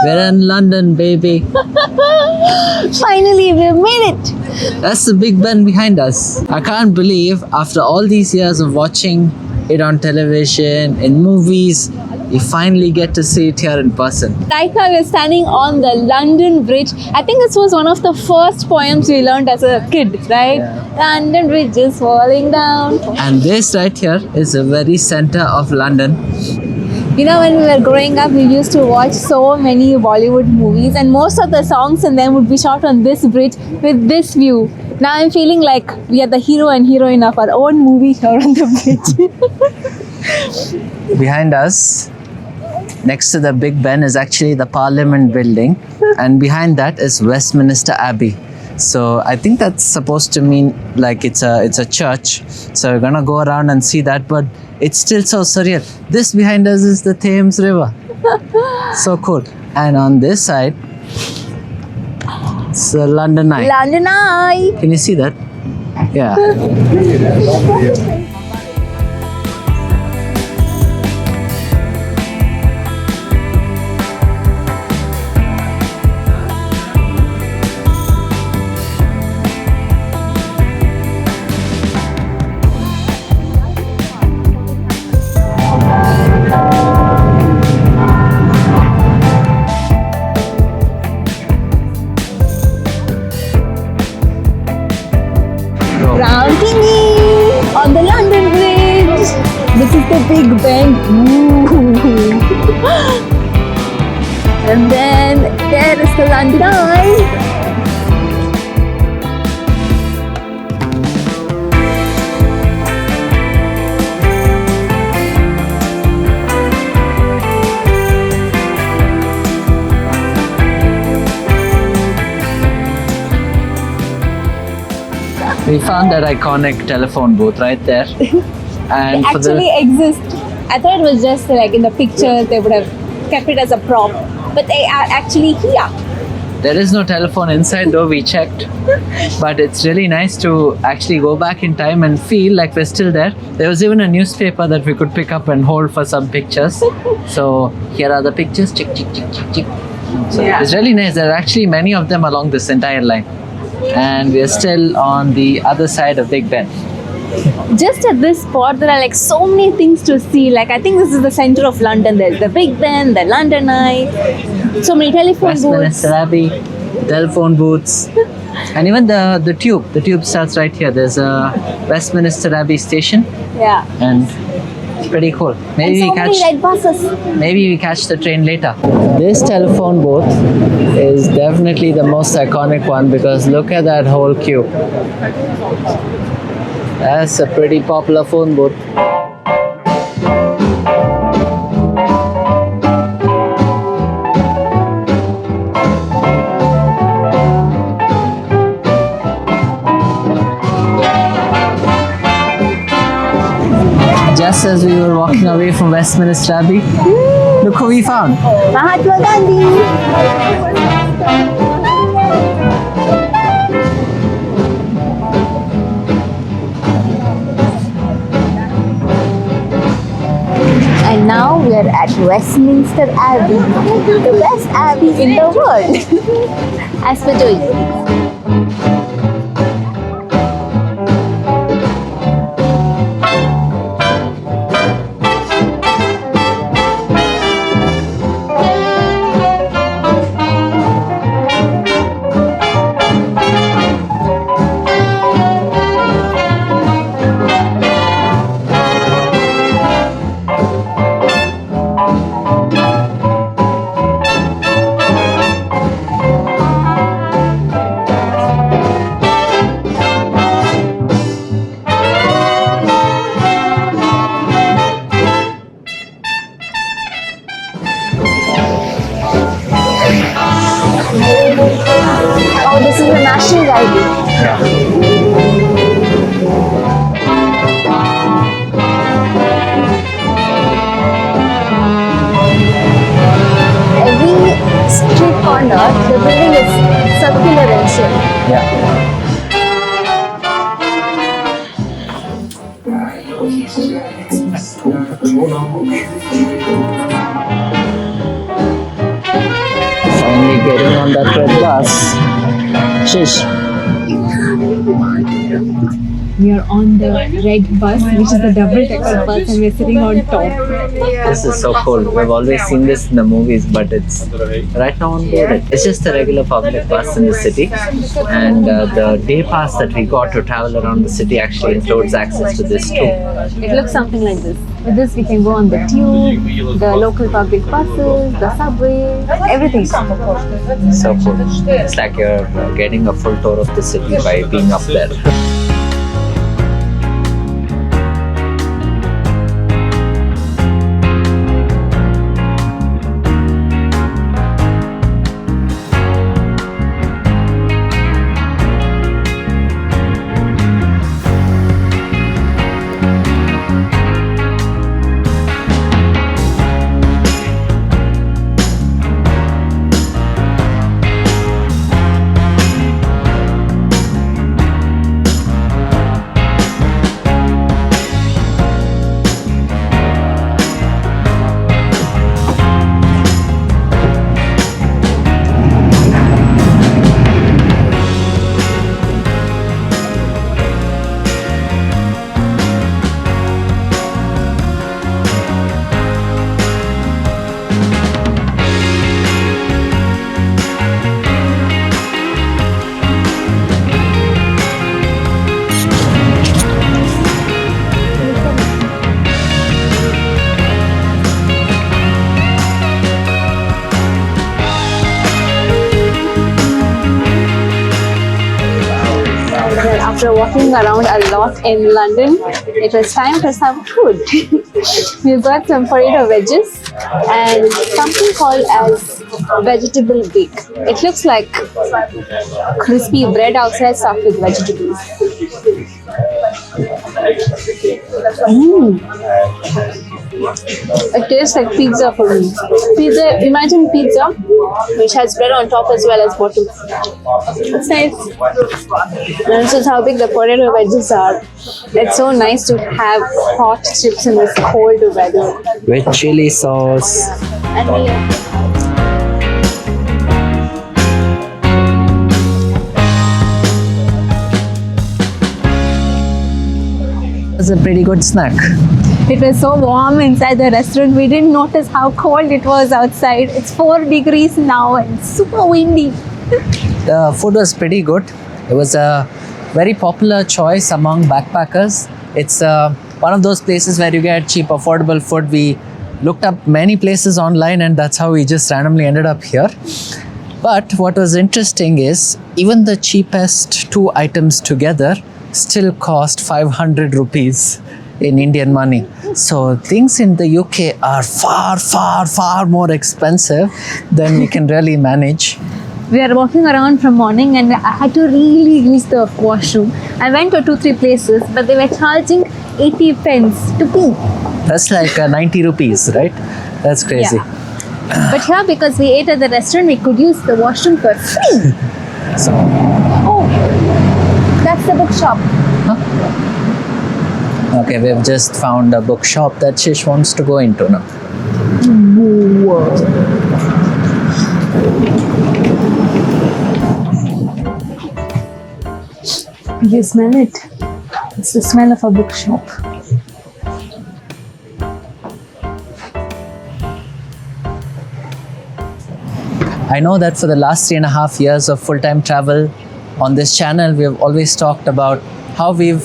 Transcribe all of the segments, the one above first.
We're in London, baby. Finally, we made it. That's the Big Ben behind us. I can't believe after all these years of watching it on television, in movies, you finally get to see it here in person. Right now, we're standing on the London Bridge. I think this was one of the first poems we learned as a kid, right? Yeah. London Bridge is falling down. And this right here is the very center of London. You know, when we were growing up, we used to watch so many Bollywood movies, and most of the songs in them would be shot on this bridge with this view. Now I'm feeling like we are the hero and heroine of our own movie here on the bridge. Behind us, next to the Big Ben, is actually the Parliament building, and behind that is Westminster Abbey. So I think that's supposed to mean like it's a church. So we're gonna go around and see that, but it's still so surreal. This behind us is the Thames River. So cool. And on this side, it's the London Eye. London Eye. Can you see that? Yeah. Round thingy on the London Bridge. This is the Big Ben. Ooh. And then there is the London Eye. We found that iconic telephone booth right there. And for Actually exist. I thought it was just like in the pictures they would have kept it as a prop, but they are actually here. there is no telephone inside though, we checked. But it's really nice to actually go back in time and feel like we're still there. There was even a newspaper that we could pick up and hold for some pictures. So here are the pictures. Chick, chick, chick, chick, chick. So it's really nice. There are actually many of them along this entire line. And we are still on the other side of Big Ben. Just at this spot, there are like so many things to see. Like I think this is the center of London. There's the Big Ben, the London Eye, so many telephone booths. Westminster Abbey, telephone booths, and even the tube. The tube starts right here. There's a Westminster Abbey station, Yeah. and it's pretty cool. Maybe And so many red buses. Maybe we catch the train later. This telephone booth is definitely the most iconic one because look at that whole queue. That's a pretty popular phone booth. Just as we were walking away from Westminster Abbey, look who we found. Mahatma Gandhi. And now we are at Westminster Abbey, the best abbey in the world, as per Joey. Oh, this is the National Gallery. Every street corner, the building is circular in shape. Yeah. finally getting on that red bus. Shish. We are on the red bus, which is the double-decker bus, and we're sitting on top. This is so cool. We've always seen this in the movies, but it's right now on board. It's just a regular public bus in the city, and the day pass that we got to travel around the city actually includes access to this too. It looks something like this. With this, we can go on the tube, the local public buses, the subway, everything. So cool. It's like you're getting a full tour of the city by being up there. After walking around a lot in London, it was time for some food. We've got some potato wedges and something called as vegetable bake. It looks like crispy bread outside stuffed with vegetables. It tastes like pizza for me. Pizza, imagine pizza which has bread on top as well as bottom. It's nice. And this is how big the potato wedges are. It's so nice to have hot chips in this cold weather. With chili sauce. And we It's a pretty good snack. It was so warm inside the restaurant. We didn't notice how cold it was outside. It's 4 degrees now and super windy. The food was pretty good. It was a very popular choice among backpackers. It's one of those places where you get cheap, affordable food. We looked up many places online and that's how we just randomly ended up here. But what was interesting is even the cheapest 2 items together still cost 500 rupees in Indian money. So things in the UK are far more expensive than we can really manage. We are walking around from morning and I had to really use the washroom. I went to 2-3 places, but they were charging 80 pence to pee. That's like 90 rupees, right? That's crazy. Yeah. But here, because we ate at the restaurant, we could use the washroom for free. So, Oh, that's the bookshop. okay, we've just found a bookshop that Shish wants to go into now. You smell it? It's the smell of a bookshop. I know that for the last 3.5 years of full-time travel on this channel, we've always talked about how we've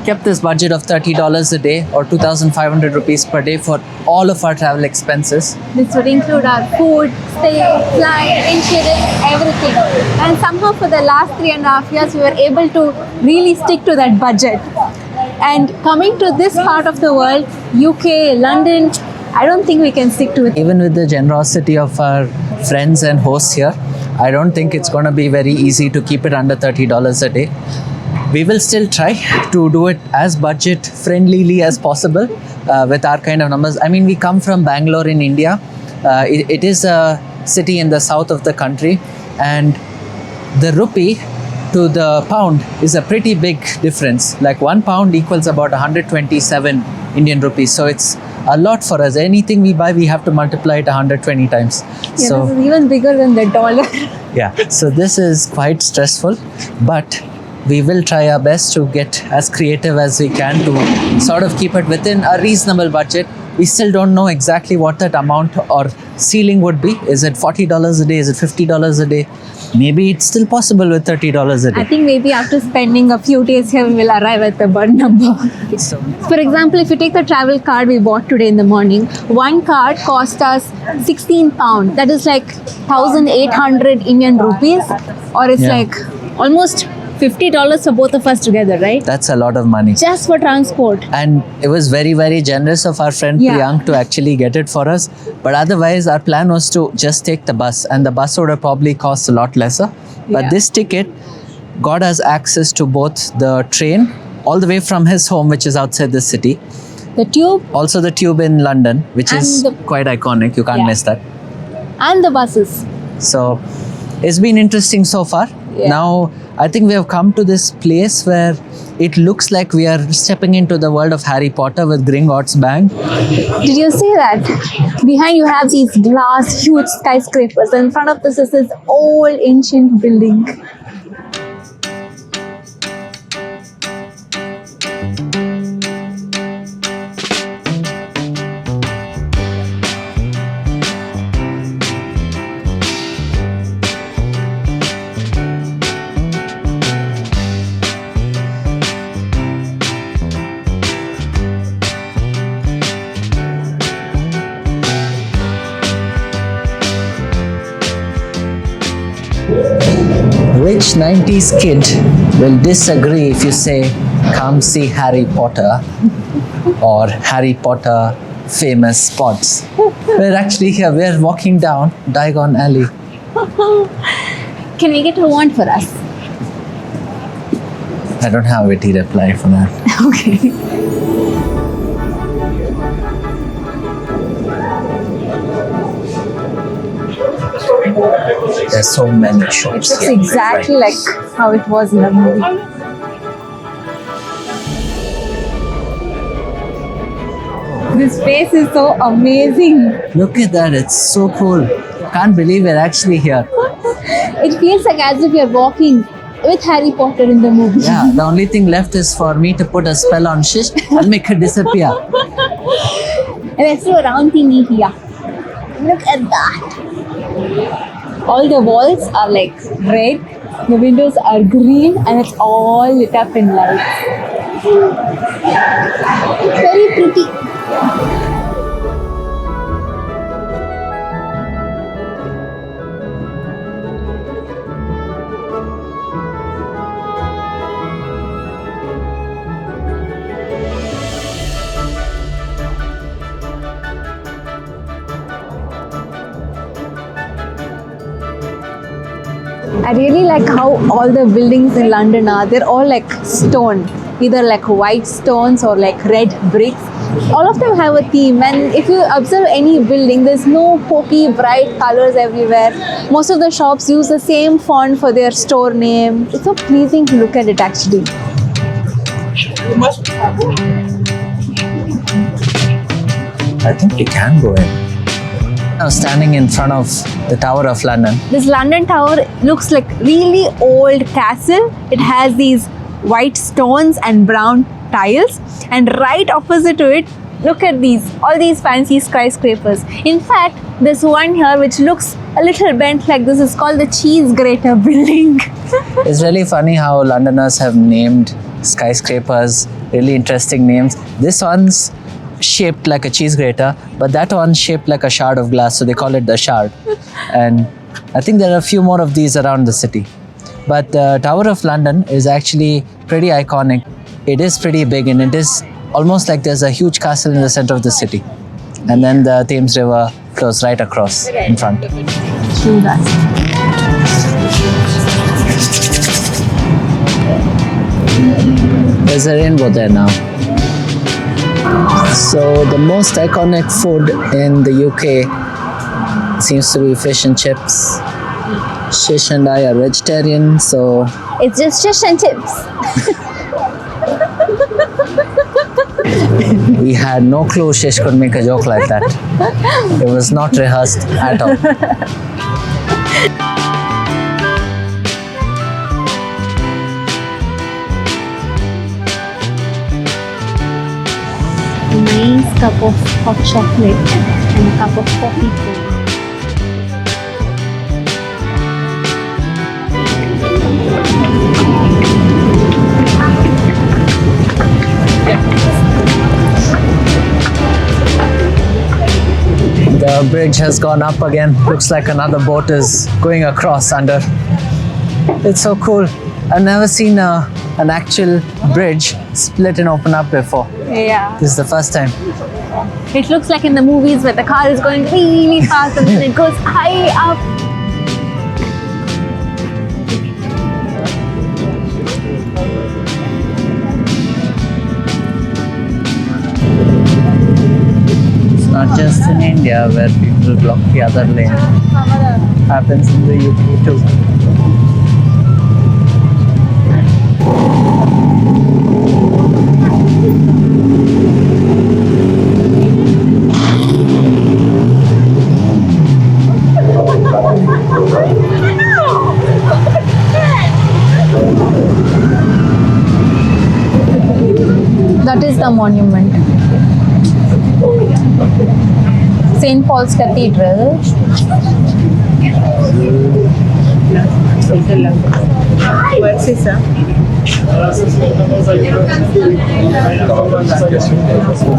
kept this budget of $30 a day or 2,500 rupees per day for all of our travel expenses. This would include our food, stay, flight, insurance, everything. And somehow for the last 3.5 years, we were able to really stick to that budget. And coming to this part of the world, UK, London, I don't think we can stick to it. Even with the generosity of our friends and hosts here, I don't think it's going to be very easy to keep it under $30 a day. We will still try to do it as budget friendlyly as possible with our kind of numbers. I mean, we come from Bangalore in India. It is a city in the south of the country, and the rupee to the pound is a pretty big difference. Like £1 equals about 127 Indian rupees. So it's a lot for us. Anything we buy, we have to multiply it 120 times. Yeah, So this is even bigger than the dollar. yeah, so this is quite stressful, but we will try our best to get as creative as we can to sort of keep it within a reasonable budget. We still don't know exactly what that amount or ceiling would be. Is it $40 a day? Is it $50 a day? Maybe it's still possible with $30 a I day. think maybe after spending a few days here, we will arrive at the bird number. So For example, if you take the travel card we bought today in the morning, one card cost us £16. That is like 1,800 Indian rupees, or it's Yeah. like almost $50 for both of us together, right? that's a lot of money. Just for transport. And it was very, very generous of our friend Yeah. Priyank to actually get it for us. But otherwise, our plan was to just take the bus, and the bus would have probably cost a lot lesser. But Yeah. this ticket got us access to both the train all the way from his home, which is outside the city, The tube also the tube in London, which And is the- quite iconic. You can't Yeah. miss that. and the buses. So it's been interesting so far. Yeah. Now, I think we have come to this place where it looks like we are stepping into the world of Harry Potter with Gringotts Bank. Did you see that? Behind you have these glass, huge skyscrapers, and in front of this is this old ancient building. Which 90s kid will disagree if you say, come see Harry Potter or Harry Potter famous spots? We're actually here, we're walking down Diagon Alley. Can we get a wand for us? I don't have a witty reply for that. Okay. There's so many It shops looks here. exactly like how it was in the movie. This place is so amazing. Look at that, it's so cool. Can't believe we're actually here. It feels like as if you're walking with Harry Potter in the movie. Yeah, the only thing left is for me to put a spell on Shish and make her disappear. And there's still a round thingy here. Look at that. All the walls are like red, the windows are green, and it's all lit up in lights. Very pretty. I really like how all the buildings in London are. They're all like stone, either like white stones or like red bricks. All of them have a theme, and if you observe any building, there's no pokey, bright colors everywhere. Most of the shops use the same font for their store name. It's so pleasing to look at it actually. I think we can go in. Now standing in front of the Tower of London. This London Tower looks like really old castle. It has these white stones and brown tiles, and right opposite to it, look at all these fancy skyscrapers. In fact, there's one here which looks a little bent like this. Is called the Cheese Grater building. It's really funny how Londoners have named skyscrapers really interesting names. This one's shaped like a cheese grater, but that one's shaped like a shard of glass, so they call it the Shard. And I think there are a few more of these around the city. But the Tower of London is actually pretty iconic. It is pretty big, and it is almost like there's a huge castle in the center of the city. And then the Thames River flows right across in front. True that. There's a rainbow there now. So the most iconic food in the UK seems to be fish and chips. Shish and I are vegetarian, so It's just fish and chips. We had no clue Shish could make a joke like that. It was not rehearsed at all. Nice cup of hot chocolate and a cup of coffee cold. The bridge has gone up again. Looks like another boat is going across under. It's so cool. I've never seen an actual bridge split and open up before. Yeah. This is the first time. It looks like in the movies where the car is going really fast and then it goes high up. It's not just in India where people block the other lane. Happens in the UK too. That is the monument. St. Paul's Cathedral.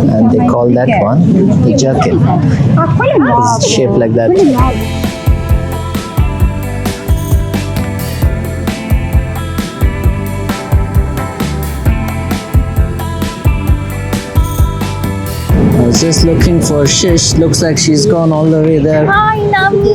And they call that one the jerkin. It's shaped like that. I was just looking for Shish. Looks like she's gone all the way there. Hi, Nami.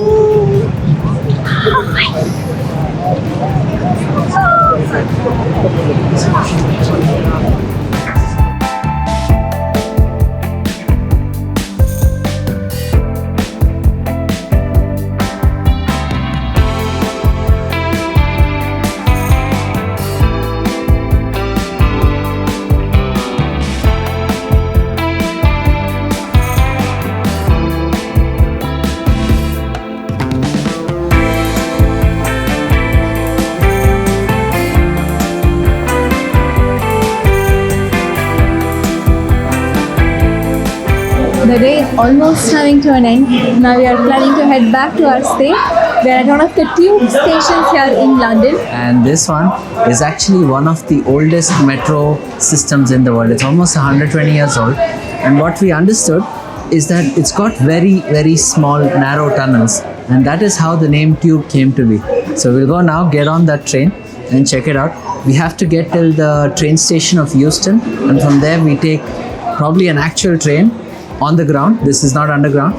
The day is almost coming to an end. Now we are planning to head back to our stay. We are at one of the tube stations here in London. And this one is actually one of the oldest metro systems in the world. It's almost 120 years old. And what we understood is that it's got very, very small, narrow tunnels. And that is how the name tube came to be. So we'll go now, get on that train and check it out. We have to get till the train station of Euston. And from there we take probably an actual train on the ground. This is not underground.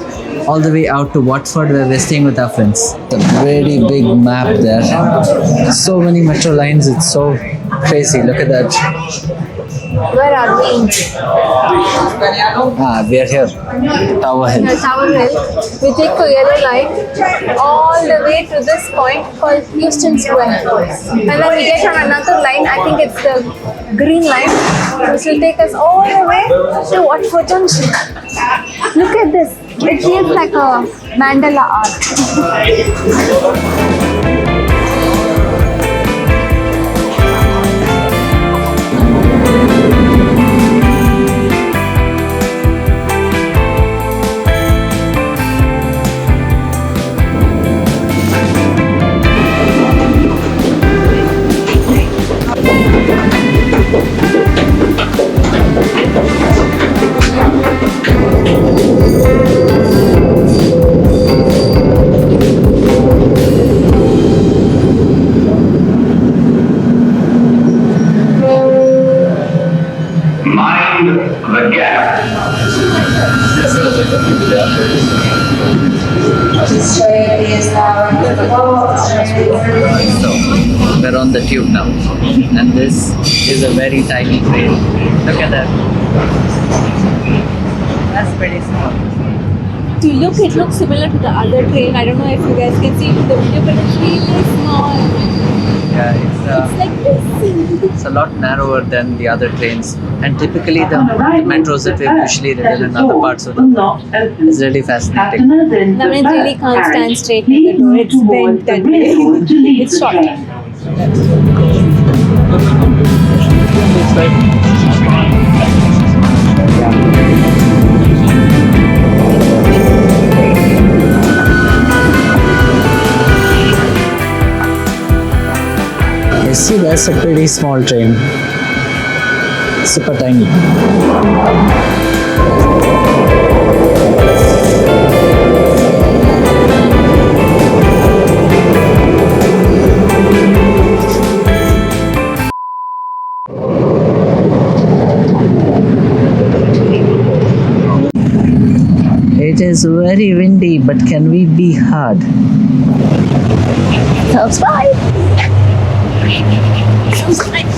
All the way out to Watford where we're staying with our friends. It's a very big map there. So many metro lines. It's so crazy. Look at that. Where are we? We are here. Tower Hill. Tower Hill. We take the yellow line all the way to this point called Euston Square. And then we get on another line, I think it's the green line, which will take us all the way to Watford Junction. Look at this. It feels like a mandala art. We're on the tube now, and this is a very tiny train. Look at that. That's pretty small. to look, it looks similar to the other train. I don't know if you guys can see it in the video, but it's really small. Yeah, It's like this. it's a lot narrower than the other trains, and typically the metros that we've usually ridden in other parts of the world. It's really fascinating. I mean, it really can't stand straight with the door. It's bent that way. It's short. You see, that's a pretty small train. Super tiny. It is very windy, but can we be hard? Subscribe. Subscribe.